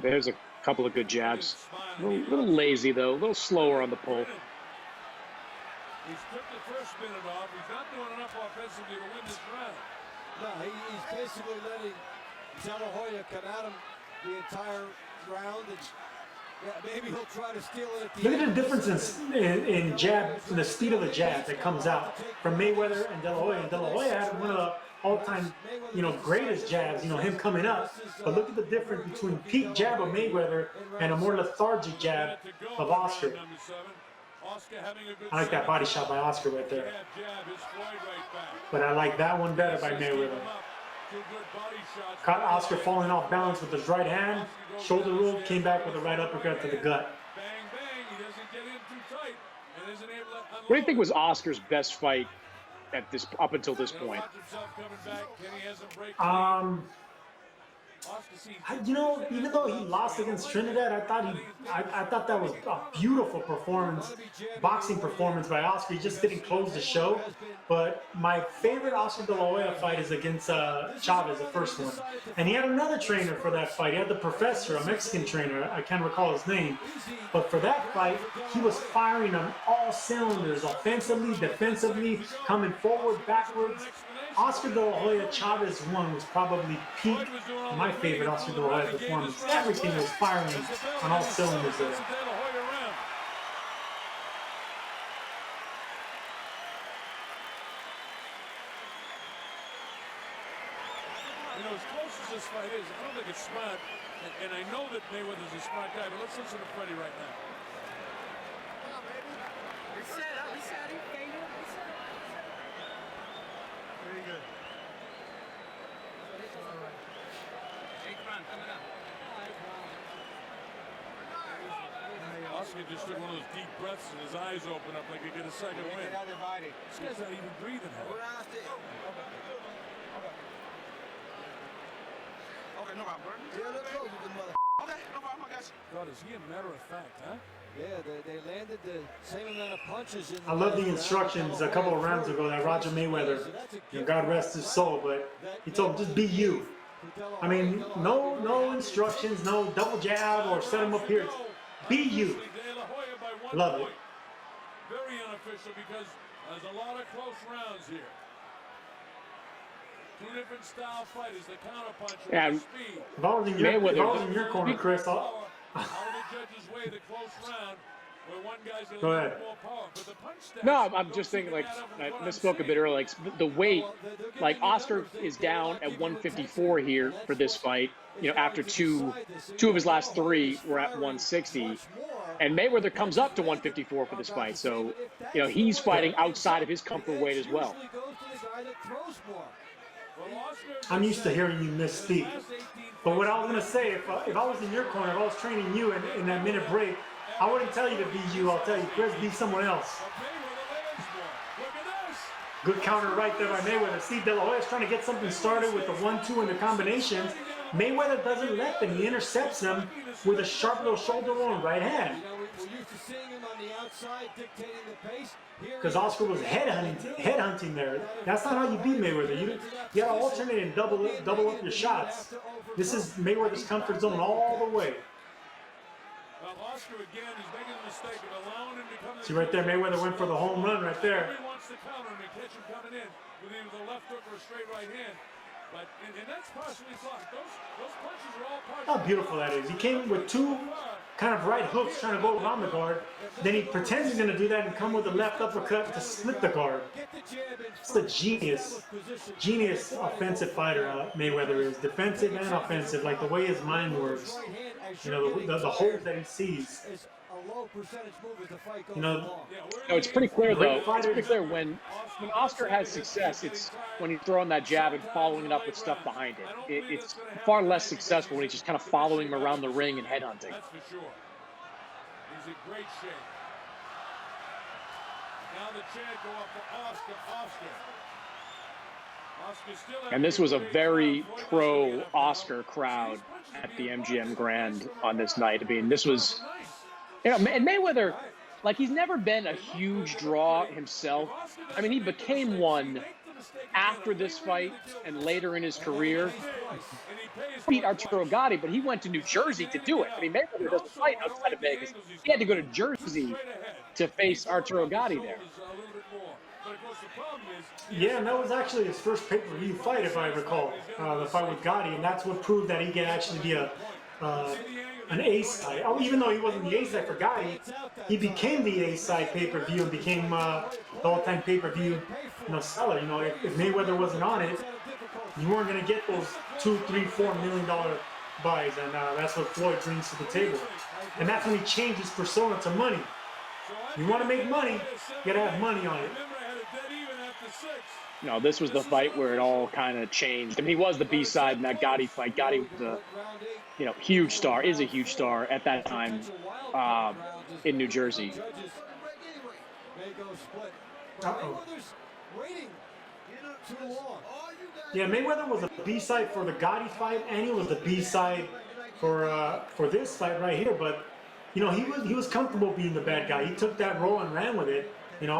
Speaker 1: There's a couple of good jabs. A little lazy, though. A little slower on the pull.
Speaker 3: He's took the first minute off. He's not doing enough offensively to win this round.
Speaker 6: No, he's basically letting De La Hoya come at him the entire round. And, yeah, maybe he'll try to steal it at the
Speaker 2: end. Look at the difference in jab, in the speed of the jab that comes out from Mayweather and De La Hoya. And De La Hoya had one of the all-time, greatest jabs, him coming up. But look at the difference between peak jab of Mayweather and a more lethargic jab of Oscar. I like that body shot by Oscar right there. But I like that one better by Mayweather. Caught Oscar falling off balance with his right hand, shoulder roll, came back with a right uppercut to the gut.
Speaker 1: What do you think was Oscar's best fight up until this point?
Speaker 2: You know, even though he lost against Trinidad, I thought that was a beautiful performance, boxing performance by Oscar. He just didn't close the show. But my favorite Oscar De La Hoya fight is against Chavez, the first one. And he had another trainer for that fight. He had the professor, a Mexican trainer. I can't recall his name. But for that fight, he was firing on all cylinders, offensively, defensively, coming forward, backwards. Oscar De La Hoya Chavez 1 was probably peak my favorite Oscar De La Hoya performance. Everything was firing on all cylinders there.
Speaker 3: You know, as close as this fight is, I don't think it's smart, and I know that Mayweather's a smart guy, but let's listen to Freddie right now.
Speaker 5: Come on, baby. Reset up, reset it. Can't do it, reset up. Very good. All right. Hey, come on, coming up.
Speaker 3: Oscar just took one of those deep breaths and his eyes open up like he get a second win. This guy's not even breathing.
Speaker 5: Okay, no problem, bro. Yeah, look close with the mother. Okay, no problem, I got you.
Speaker 3: God, is he a matter of fact, huh?
Speaker 6: Yeah, they landed the same amount of punches.
Speaker 2: I love the instructions a couple of rounds ago that Roger Mayweather, God rest his soul, but he told him, just be you. I mean, no instructions, no double jab or set him up here. Be you. Love it.
Speaker 3: Very unofficial because there's a lot of close rounds here. Two different style fighters, the counterpuncher
Speaker 1: Yeah,
Speaker 3: and speed.
Speaker 2: If I was in your corner, Chris,
Speaker 3: How the judges weigh the close round where one guy's a
Speaker 2: Go
Speaker 3: little
Speaker 2: ahead.
Speaker 3: bit more power. But the punch stats
Speaker 1: No, I'm
Speaker 3: don't
Speaker 1: just
Speaker 3: seem
Speaker 1: thinking,
Speaker 3: to
Speaker 1: like,
Speaker 3: add up with
Speaker 1: I
Speaker 3: what I'm
Speaker 1: misspoke a
Speaker 3: seeing.
Speaker 1: bit earlier, like, the weight, like, Oscar is down at 154 here for this fight, you know, after two of his last three were at 160. And Mayweather comes up to 154 for this fight. So, you know, he's fighting outside of his comfort weight as well.
Speaker 2: I'm used to hearing you misspeak. But what I was going to say, if I was in your corner, if I was training you in that minute break, I wouldn't tell you to be you. I'll tell you, Chris, be someone else. Good counter right there by Mayweather. See, De La Hoya's trying to get something started with the 1-2 and the combinations. Mayweather doesn't let them. He intercepts them with a sharp little shoulder roll and right hand.
Speaker 6: We're used to seeing him on the outside dictating the pace.
Speaker 2: Because Oscar was headhunting there. That's not how you beat Mayweather. You got to alternate and double up your shots. This is Mayweather's comfort zone all the way.
Speaker 3: Well, Oscar again is making the mistake of allowing him to come in.
Speaker 2: See right there, Mayweather went for the home run right there.
Speaker 3: He wants to counter him and catch him coming in with either the left hook or a straight right hand. But and that's partially blocked. Those punches are all partially.
Speaker 2: How beautiful that is. He came with two kind of right hooks trying to go around the guard. Then he pretends he's going to do that and come with a left uppercut to split the guard. It's a genius offensive fighter Mayweather is. Defensive and offensive, like the way his mind works. You know, the holes that he sees. You know,
Speaker 1: No, it's pretty clear, though. It's pretty clear when Oscar has success, it's when he's throwing that jab and following it up with stuff behind it. It's far less successful when he's just kind of following him around the ring and headhunting.
Speaker 3: That's for sure. He's in great shape. Now the chant go up for Oscar. Oscar still.
Speaker 1: And this was a very pro-Oscar crowd at the MGM Grand on this night. I mean, this was, you know, and Mayweather, like, he's never been a huge draw himself. I mean, he became one after this fight and later in his career. Beat Arturo Gatti, but he went to New Jersey to do it. I mean, Mayweather doesn't fight outside of Vegas. He had to go to Jersey to face Arturo Gatti there.
Speaker 2: yeah, and that was actually his first pay-per-view fight, if I recall, the fight with Gotti, and that's what proved that he could actually be an ace side. Oh, even though he wasn't the ace side for Gotti, he became the ace side pay-per-view and became the all-time pay-per-view seller. You know, if Mayweather wasn't on it, you weren't going to get those $2, $3, $4 million buys, and that's what Floyd brings to the table. And that's when he changed his persona to money. You want to make money, you got to have money on it.
Speaker 1: No, this was the fight where it all kind of changed. I mean, he was the B-side in that Gotti fight. Gotti was a, you know, huge star, is a huge star at that time in New Jersey.
Speaker 2: Uh-oh. Yeah, Mayweather was a B-side for the Gotti fight, and he was the B-side for this fight right here. But you know, he was comfortable being the bad guy. He took that role and ran with it. You know,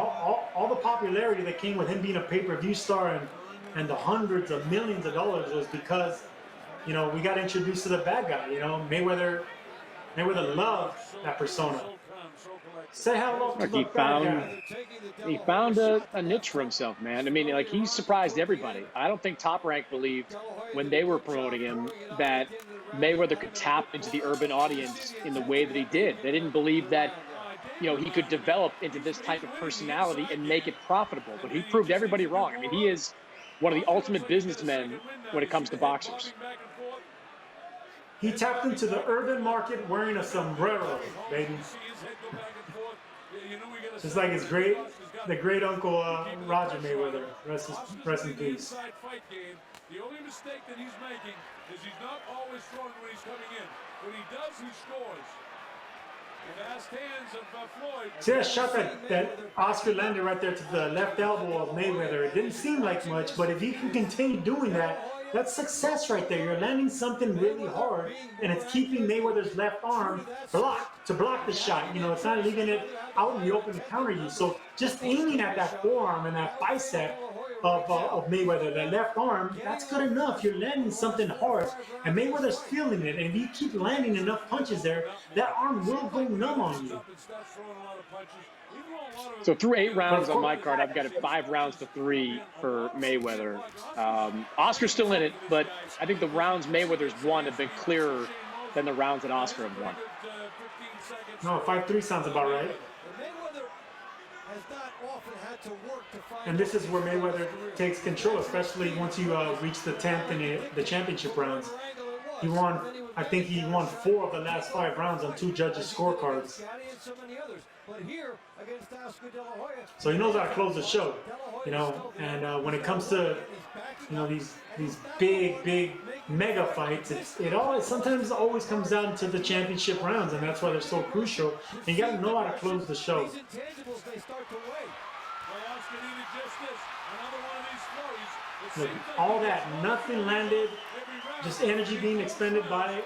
Speaker 2: all the popularity that came with him being a pay-per-view star and the hundreds of millions of dollars was because, you know, we got introduced to the bad guy. You know, Mayweather loved that persona. Say hello to
Speaker 1: Look,
Speaker 2: the bad guy.
Speaker 1: he found a niche for himself, man. I mean, like, he surprised everybody. I don't think Top Rank believed when they were promoting him that Mayweather could tap into the urban audience in the way that he did. They didn't believe that, you know, he could develop into this type of personality and make it profitable. But he proved everybody wrong. I mean, he is one of the ultimate businessmen when it comes to boxers.
Speaker 2: He tapped into the urban market wearing a sombrero, baby. Just like the great uncle Roger Mayweather. Rest in peace.
Speaker 3: The only mistake that he's making is he's not always throwing when he's coming in. When he does, he scores. The fast hands of Floyd.
Speaker 2: See that shot that Oscar landed right there to the left elbow of Mayweather? It didn't seem like much, but if he can continue doing that, that's success right there. You're landing something really hard, and it's keeping Mayweather's left arm blocked to block the shot. You know, it's not leaving it out in the open to counter you. So just aiming at that forearm and that bicep of Mayweather, that left arm, that's good enough. You're landing something hard, and Mayweather's feeling it. And if you keep landing enough punches there, that arm will go numb on you.
Speaker 1: So through 8 rounds on my card, I've got it 5 rounds to 3 for Mayweather. Oscar's still in it, but I think the rounds Mayweather's won have been clearer than the rounds that Oscar have won.
Speaker 2: No, 5-3 sounds about right. And this is where Mayweather takes control, especially once you reach the 10th and the championship rounds. He won, I think he won 4 of the last 5 rounds on 2 judges' scorecards. So he knows how to close the show, you know. And when it comes to, you know, these big mega fights, it sometimes always comes down to the championship rounds, and that's why they're so crucial. And you got to know how to close the show. Look, all that, nothing landed, just energy being expended by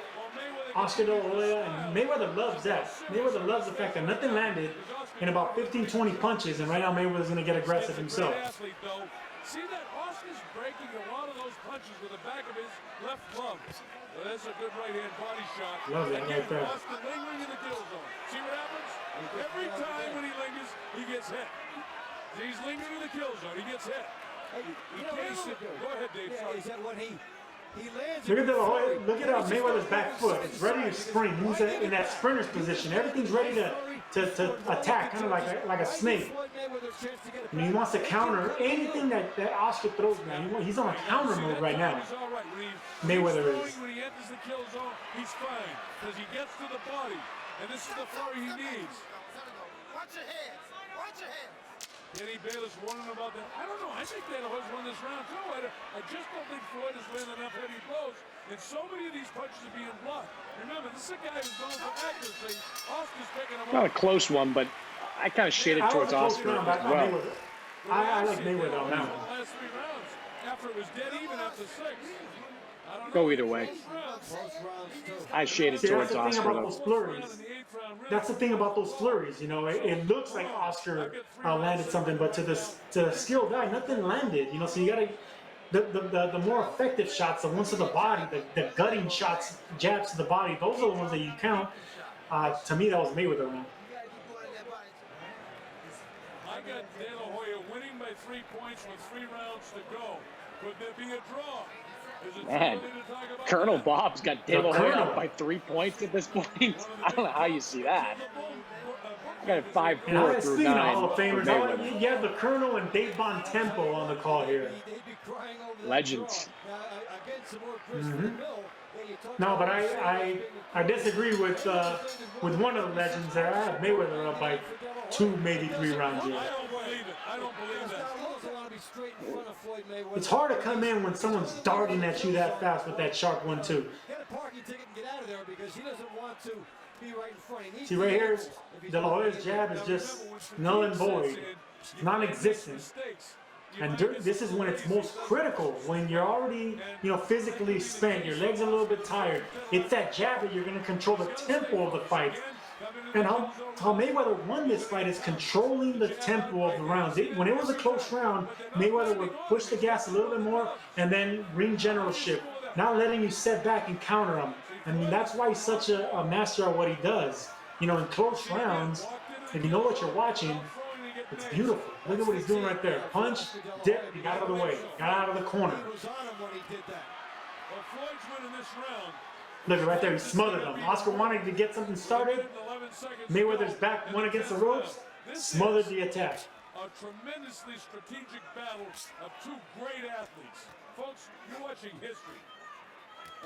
Speaker 2: Oscar De La Hoya, and Mayweather loves that. Mayweather loves the fact that nothing landed in about 15-20 punches, and right now Mayweather's going to get aggressive himself.
Speaker 3: See that Oscar's breaking a lot of those punches with the back of his left glove. Well, that's a good right-hand body shot.
Speaker 2: Love it, like that.
Speaker 3: Oscar lingering in the kill zone. See what happens? Every time when he lingers, he gets hit. He's lingering in the kill zone. He gets hit. He can't sit there. Go ahead, Dave.
Speaker 6: He said when he lands.
Speaker 2: Look at De La Hoya. Look at Mayweather's back foot. It's ready to spring. He's in that sprinter's position. Everything's ready to attack, kind of like a snake. And he wants to counter anything that Oscar throws, man. He's on a counter mode right now. Mayweather is.
Speaker 3: When he enters the kill zone, he's fine because he gets to the body, and this is the flurry he needs.
Speaker 4: Watch your hands. Watch your hands.
Speaker 3: Danny Bayless warning about that. I don't know. I think De La Hoya's won this round too. I just don't think Floyd has landed enough heavy blows, and so many of these punches are being blocked. Remember, this is a guy who's going for accuracy. Oscar's picking him up.
Speaker 1: Not a close one, but I kind of shaded towards Oscar as well.
Speaker 2: I like Mayweather on that one.
Speaker 3: Last 3 rounds, after it was dead even after 6.
Speaker 1: Go either way. I shaded towards Oscar, though.
Speaker 2: That's the thing about those flurries, you know. It looks like Oscar landed something, but to the skilled guy, nothing landed, you know. So you gotta the more effective shots, the ones to the body, the gutting shots, jabs to the body. Those are the ones that you count. To me, that was Mayweather round.
Speaker 3: I got De La Hoya winning by 3 points with 3 rounds to go. Could there be a draw?
Speaker 1: Man, Colonel Bob's got De La Hoya up by 3 points at this point. I don't know how you see that. I got it 5-4 through 9.
Speaker 2: Hall of Famers, you have the Colonel and Dave Bontempo on the call here.
Speaker 1: Legends.
Speaker 2: Mm-hmm. No, but I disagree with one of the legends there. I have Mayweather up by 2, maybe 3 rounds here.
Speaker 3: I don't believe that.
Speaker 2: It's hard to come in when someone's darting at you that fast with that sharp 1-2.
Speaker 6: Get a parking ticket and get out of there because he doesn't want to be right in front.
Speaker 2: See right here, De La Hoya's jab is just null and void, non-existent. And this is when it's most critical, when you're already, physically spent, your legs are a little bit tired. It's that jab that you're going to control the tempo of the fight. And how Mayweather won this fight is controlling the tempo of the rounds. When it was a close round, Mayweather would push the gas a little bit more and then ring generalship, not letting you set back and counter him. I mean, that's why he's such a master at what he does. In close rounds, if you know what you're watching, it's beautiful. Look at what he's doing right there. Punch, dip, he got out of the way. Got out of the corner. Look right there, he smothered him. Oscar wanted to get something started. Mayweather's back, went against the ropes, smothered the attack.
Speaker 3: A tremendously strategic battle of two great athletes. Folks, you're watching history.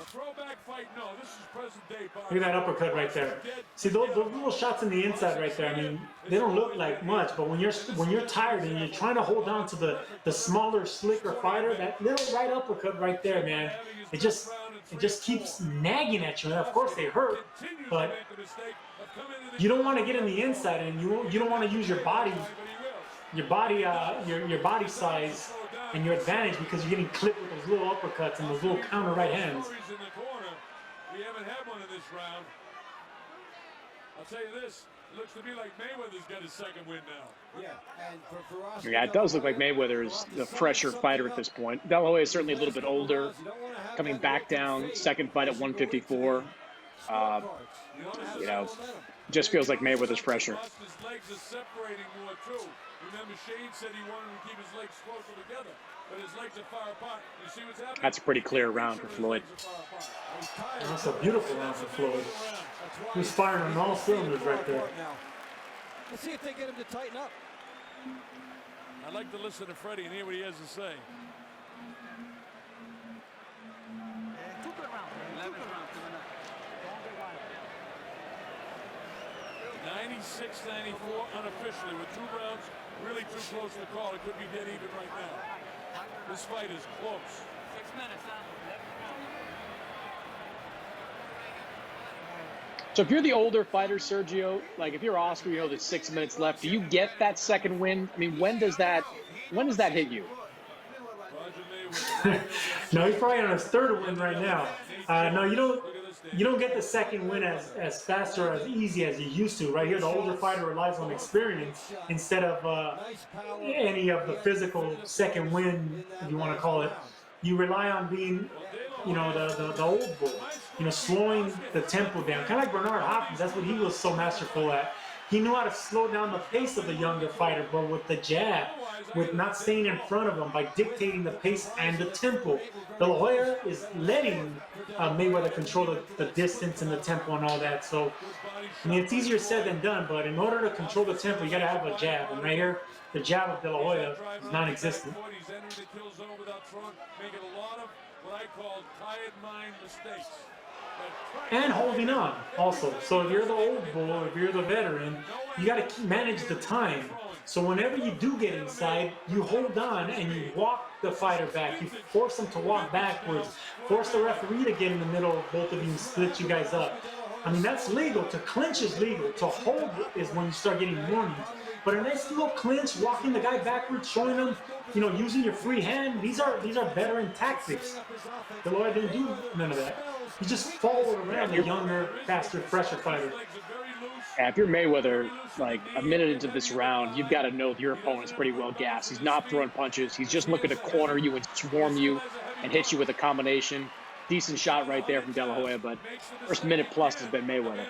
Speaker 3: A throwback fight? No, this is present day boxing.
Speaker 2: Look at that uppercut right there. See those little shots in the inside right there. I mean, they don't look like much, but when you're tired and you're trying to hold on to the smaller, slicker fighter, that little right uppercut right there, man, it just keeps nagging at you. And of course they hurt, but you don't want to get in the inside, and you don't want to use your body size and your advantage, because you're getting clipped with those little uppercuts and those little counter right hands.
Speaker 3: We haven't had one in this round. I'll tell you this, it looks to me like Mayweather's got his second win now.
Speaker 1: Yeah, it does look like Mayweather is the fresher fighter at this point. De La Hoya is certainly a little bit older, coming back down, second fight at 154. Just feels like Mayweather's fresher.
Speaker 3: His legs are separating more too. Remember, Shane said he wanted to keep his legs closer together, but his legs are far apart. You see what's happening?
Speaker 1: That's a pretty clear round for Floyd.
Speaker 2: That's a beautiful round for Floyd. He's firing on all cylinders right there.
Speaker 6: Let's see if they get him to tighten up.
Speaker 3: I'd like to listen to Freddie and hear what he has to say. 96-94 unofficially, with 2 rounds really too close to call. It could be dead even right now. This fight is close.
Speaker 5: 6 minutes, huh?
Speaker 1: So if you're the older fighter, Sergio, like if you're Oscar, there's 6 minutes left. Do you get that second win? I mean, when does that hit you?
Speaker 2: No, he's probably on his 3rd win right now. No, you don't get the second win as fast or as easy as you used to. Right here, the older fighter relies on experience instead of any of the physical second win, if you want to call it. You rely on being, the old bull, slowing the tempo down. Kind of like Bernard Hopkins, that's what he was so masterful at. He knew how to slow down the pace of the younger fighter, but with the jab, with not staying in front of him, by dictating the pace and the tempo. De La Hoya is letting Mayweather control the distance and the tempo and all that. So, I mean, it's easier said than done, but in order to control the tempo, you got to have a jab. And right here, the jab of De La Hoya is non-existent.
Speaker 3: He's entering the kill zone without throwing, making a lot of what I call tired mind mistakes.
Speaker 2: And holding on also. So if you're the old bull, or if you're the veteran, you got to manage the time. So whenever you do get inside, you hold on and you walk the fighter back. You force them to walk backwards. Force the referee to get in the middle of both of you and split you guys up. I mean, that's legal. To clinch is legal. To hold is when you start getting warnings. But a nice little clinch, walking the guy backwards, showing him, using your free hand, these are veteran tactics. De La Hoya didn't do none of that. He just followed around the younger, faster, fresher fighter.
Speaker 1: Yeah, if you're Mayweather, like a minute into this round, you've got to know that your opponent's pretty well gassed. He's not throwing punches. He's just looking to corner you and swarm you and hit you with a combination. Decent shot right there from De La Hoya, but first minute plus has been Mayweather.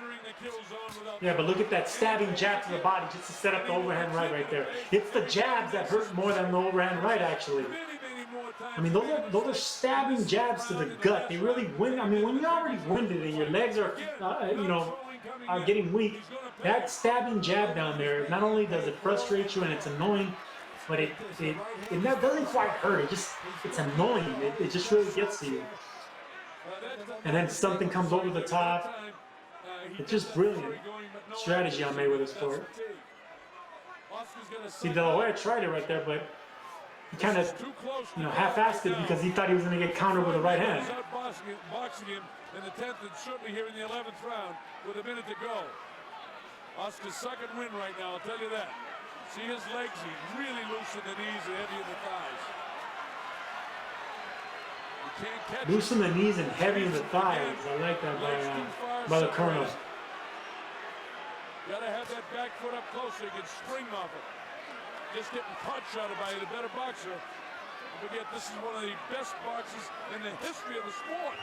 Speaker 2: Yeah, but look at that stabbing jab to the body just to set up the overhand right there. It's the jabs that hurt more than the overhand right, actually. I mean, those are stabbing jabs to the gut. They really win. I mean, when you're already winded and your legs are, are getting weak, that stabbing jab down there, not only does it frustrate you and it's annoying, but it doesn't quite hurt. It's annoying. It just really gets to you. And then something comes over the top. It's just brilliant strategy on Mayweather's part. See, De La Hoya tried it right there, but he kind of, half-assed it because he thought he was going to get countered with a right hand.
Speaker 3: Boxing him in the 10th and certainly here in the 11th round with a minute to go. Oscar's second win right now, I'll tell you that. See his legs, he's really loose in the knees and heavy in the thighs. You can't catch
Speaker 2: Loose in the knees and heavy in the thighs. I like that by the Colonel.
Speaker 3: You gotta have that back foot up close so you can spring off it. Just getting punch out of by the better boxer. Don't forget, this is one of the best boxers in the history of the sport.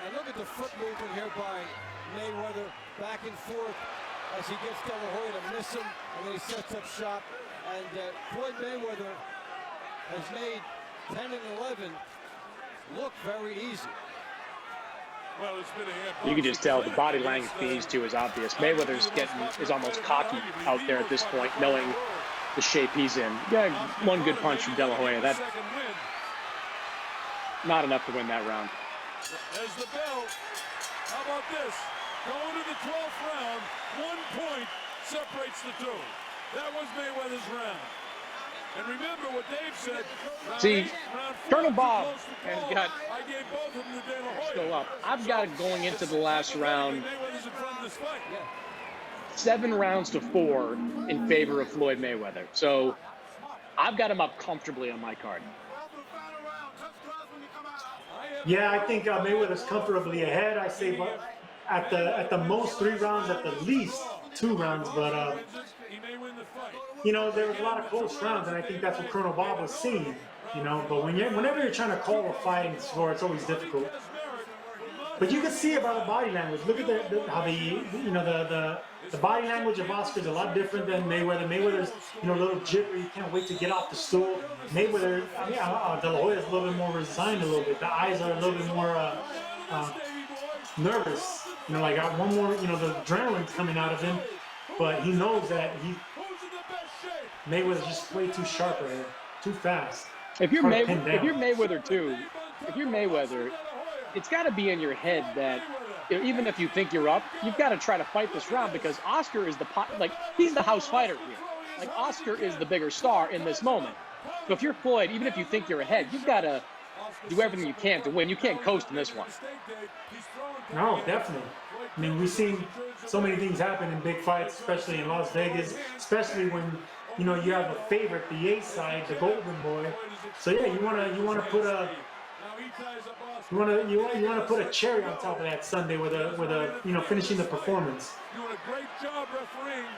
Speaker 6: And look at the foot movement here by Mayweather, back and forth as he gets De La Hoya to miss him, and then he sets up shop. And Floyd Mayweather has made 10 and 11 look very easy.
Speaker 3: Well, it's been a
Speaker 1: You can just tell the body language between these two is obvious. Mayweather's is almost cocky out there at this point, knowing the shape he's in. Yeah, one good punch from De La Hoya. That's not enough to win that round.
Speaker 3: As the bell, how about this? Going to the 12th round, 1 point separates the two. That was Mayweather's round. And remember what Dave said.
Speaker 1: See, Colonel Bob
Speaker 3: has
Speaker 1: has got
Speaker 3: I gave both of them to De La Hoya.
Speaker 1: go up. I've got it going into the last round,
Speaker 3: Mayweather's in front of this fight.
Speaker 1: 7 rounds to 4 in favor of Floyd Mayweather. So I've got him up comfortably on my card.
Speaker 2: Yeah, I think Mayweather's comfortably ahead. I say, but at the most 3 rounds, at the least 2 rounds. But
Speaker 3: He may win the fight.
Speaker 2: you know, there was a lot of close rounds, and I think that's what Colonel Bob was seeing. You know, but whenever you're trying to call a fight and score, it's always difficult. But you can see it by the body language. Look at how the body language of Oscar is a lot different than Mayweather. Mayweather's a little jittery. He can't wait to get off the stool. Mayweather, De La Hoya is a little bit more resigned a little bit. The eyes are a little bit more nervous. Like one more, the adrenaline's coming out of him, but he knows that Mayweather's just way too sharp right here, too fast.
Speaker 1: If you're Mayweather too, if you're Mayweather, it's got to be in your head that even if you think you're up, you've got to try to fight this round because Oscar is he's the house fighter here. Like Oscar is the bigger star in this moment. So if you're Floyd, even if you think you're ahead, you've got to do everything you can to win. You can't coast in this one.
Speaker 2: No, definitely. I mean, we've seen so many things happen in big fights, especially in Las Vegas, especially when you have a favorite, the A side, the Golden Boy. So yeah, you wanna put a cherry on top of that Sunday with a finishing the performance.
Speaker 3: Doing a great job refereeing.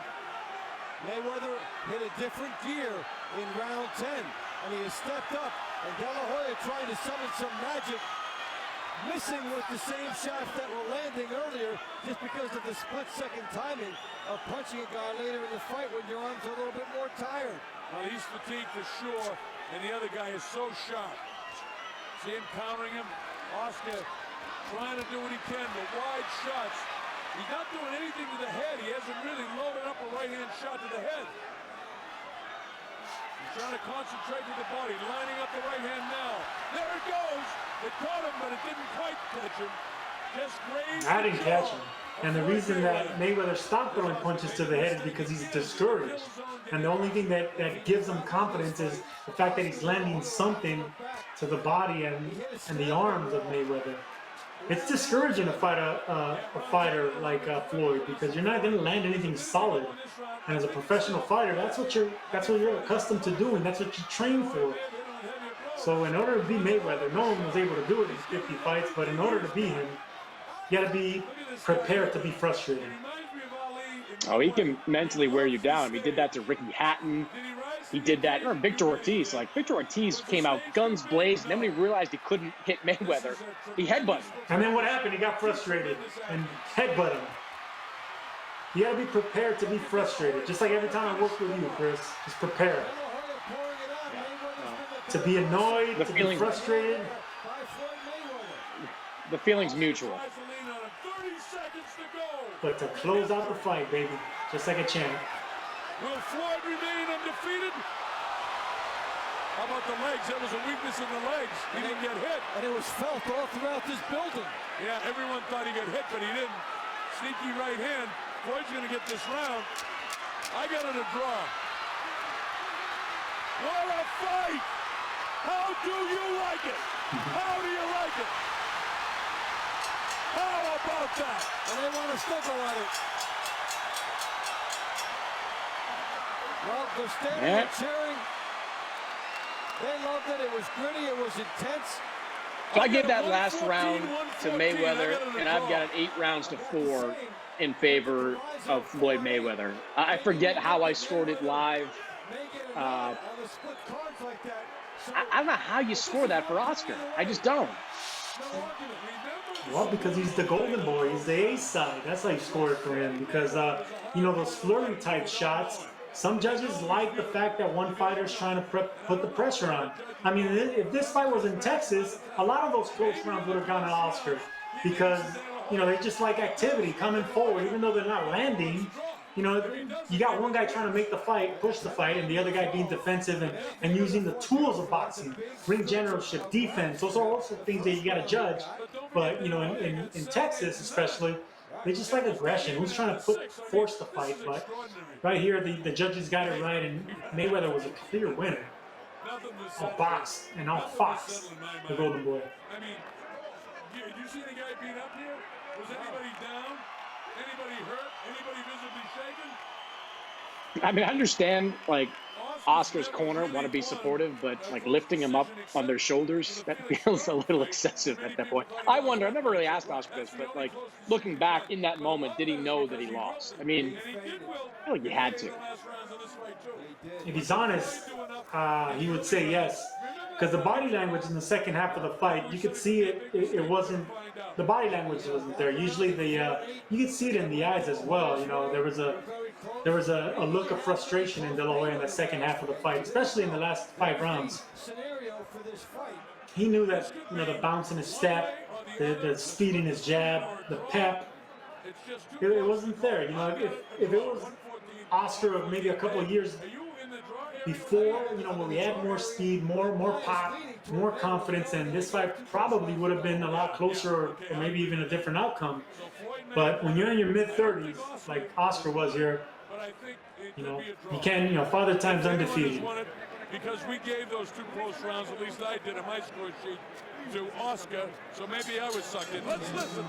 Speaker 6: Mayweather hit a different gear in round 10, and he has stepped up. And De La Hoya trying to summon some magic, missing with the same shots that were landing earlier, just because of the split-second timing of punching a guy later in the fight when your arms are a little bit more tired.
Speaker 3: Well, he's fatigued for sure, and the other guy is so sharp. See him countering him. Oscar trying to do what he can, but wide shots. He's not doing anything to the head. He hasn't really loaded up a right-hand shot to the head. He's trying to concentrate with the body, lining up the right hand now. There it goes. It caught him, but it didn't quite catch him. Just grazed.
Speaker 2: I didn't catch him. And the reason that Mayweather stopped throwing punches to the head is because he's discouraged. And the only thing that gives him confidence is the fact that he's landing something to the body and the arms of Mayweather. It's discouraging to fight a fighter like Floyd because you're not going to land anything solid. And as a professional fighter, that's what you're accustomed to doing. That's what you train for. So in order to be Mayweather, no one was able to do it in 50 fights, but in order to beat him, you got to be prepared to be frustrated.
Speaker 1: Oh, he can mentally wear you down. He did that to Ricky Hatton. He did that. Remember Victor Ortiz? Victor Ortiz came out guns blazing. Then when he realized he couldn't hit Mayweather, he headbutted him.
Speaker 2: And then what happened? He got frustrated and headbutted him. You got to be prepared to be frustrated. Just like every time I work with you, Chris. Just prepare. To be annoyed, to be frustrated.
Speaker 1: The feeling's mutual.
Speaker 2: But to close out the fight, baby, just like a champ.
Speaker 3: Will Floyd remain undefeated? How about the legs? That was a weakness in the legs. He didn't get hit.
Speaker 6: And it was felt all throughout this building.
Speaker 3: Yeah, everyone thought he got hit, but he didn't. Sneaky right hand. Floyd's going to get this round. I got it a draw. What a fight! How do you like it? How do you like it? How about that?
Speaker 6: And they want to still go at it. Well, they're standing
Speaker 1: Yeah.
Speaker 6: and cheering. They loved it. It was gritty. It was intense.
Speaker 1: So I give that last round to Mayweather, and I've got it 8 rounds to 4 in favor of Floyd Mayweather. I forget how I scored it live. I don't know how you score that for Oscar. I just don't.
Speaker 2: Well, because he's the golden boy. He's the ace side. That's how you score it for him. Because, you know, those flurry type shots, some judges like the fact that one fighter's trying to put the pressure on. I mean, if this fight was in Texas, a lot of those close rounds would have gone to Oscar. Because, you know, they just like activity coming forward, even though they're not landing. You know, you got one guy trying to make the fight, push the fight, and the other guy being defensive and using the tools of boxing, ring generalship, defense. Those are also things that you got to judge. But, you know, in Texas especially, they just like aggression. Who's trying to force the fight? But right here, the judges got it right, and Mayweather was a clear winner. All boxed and all fox, the golden boy.
Speaker 3: I mean, did you see the guy beat up here? Was anybody down? Anybody hurt? Anybody visibly shaken?
Speaker 1: I mean, I understand, like, Oscar's corner want to be supportive, but, like, lifting him up on their shoulders, that feels a little excessive at that point. I wonder, I've never really asked Oscar this, but, like, looking back in that moment, did he know that he lost? I mean, I feel like he had to.
Speaker 2: If he's honest, he would say yes. Because the body language in the second half of the fight, you could see it wasn't, the body language wasn't there. Usually you could see it in the eyes as well. You know, there was a look of frustration in De La Hoya in the second half of the fight, especially in the last 5 rounds. He knew that, you know, the bounce in his step, the speed in his jab, the pep, it wasn't there. You know, if it was Oscar of maybe a couple of years before, you know, when we had more speed, more pop, more confidence, and this fight probably would have been a lot closer or maybe even a different outcome. But when you're in your mid-30s, like Oscar was here, you know, you can't, you know, Father Time's undefeated.
Speaker 3: Because we gave those 2 close rounds, at least I did on my score sheet, to Oscar, so maybe I was sucked in. Let's listen.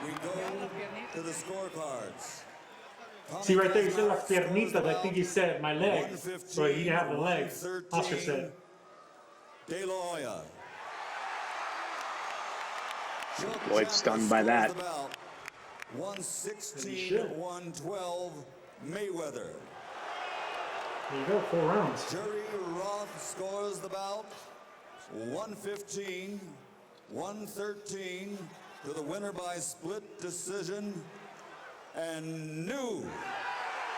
Speaker 7: We go to the scorecards.
Speaker 2: See right there, he said las piernitas. I think he said my legs. So he didn't have the legs. Oscar said.
Speaker 7: De La Hoya.
Speaker 1: Floyd stunned by that.
Speaker 7: 116, 112, Mayweather.
Speaker 2: There you go, 4 rounds.
Speaker 7: Jerry Roth scores the bout. 115, 113 to the winner by split decision. And new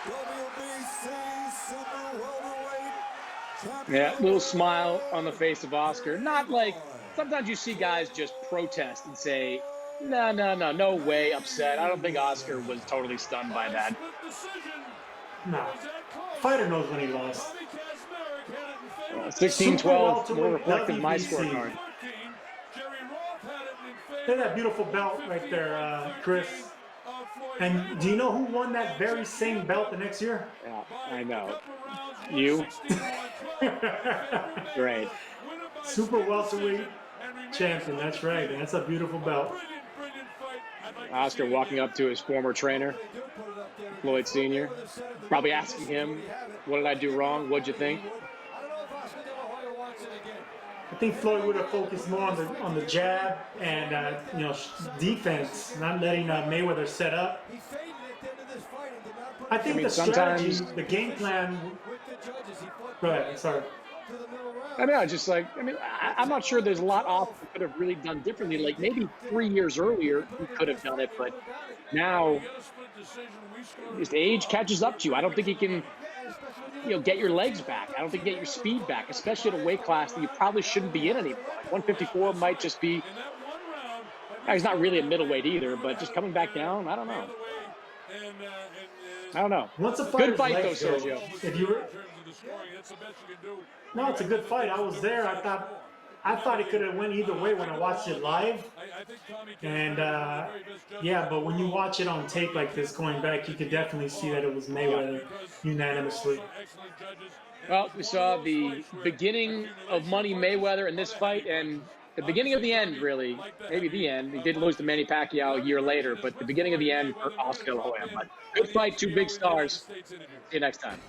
Speaker 7: WBC Super Welterweight champion.
Speaker 1: Yeah, little smile on the face of Oscar. Not like, sometimes you see guys just protest and say, no way, upset. I don't think Oscar was totally stunned by that.
Speaker 2: No. Fighter knows when he lost.
Speaker 1: 16-12, more reflective of my
Speaker 2: WBC.
Speaker 1: scorecard.
Speaker 2: Look at that beautiful belt right there, Chris. And do you know who won that very same belt the next year?
Speaker 1: Yeah, I know. You? Great.
Speaker 2: Super welterweight champion, that's right. That's a beautiful belt.
Speaker 1: Oscar walking up to his former trainer, Floyd Sr., probably asking him, what did I do wrong? What'd you think?
Speaker 2: I think Floyd would have focused more on the jab and you know, defense, not letting Mayweather set up. I think the strategy, the game plan. Go ahead. Sorry.
Speaker 1: I mean, I'm not sure there's a lot Oscar could have really done differently. Like maybe 3 years earlier he could have done it, but now his age catches up to you. I don't think he can, you know, get your legs back. I don't think get your speed back, especially at a weight class that you probably shouldn't be in anymore. 154 might just be. He's not really a middleweight either, but just coming back down, I don't know. I don't know.
Speaker 2: Once a
Speaker 1: Good fight though, Sergio.
Speaker 2: If you were, no, it's a good fight. I was there. I thought it could have went either way when I watched it live. And yeah, but when you watch it on tape like this, going back, you could definitely see that it was Mayweather unanimously.
Speaker 1: Well, we saw the beginning of Money Mayweather in this fight, and the beginning of the end, really. Maybe the end. He did lose to Manny Pacquiao a year later, but the beginning of the end for Oscar De La Hoya. But good fight, two big stars. See you next time.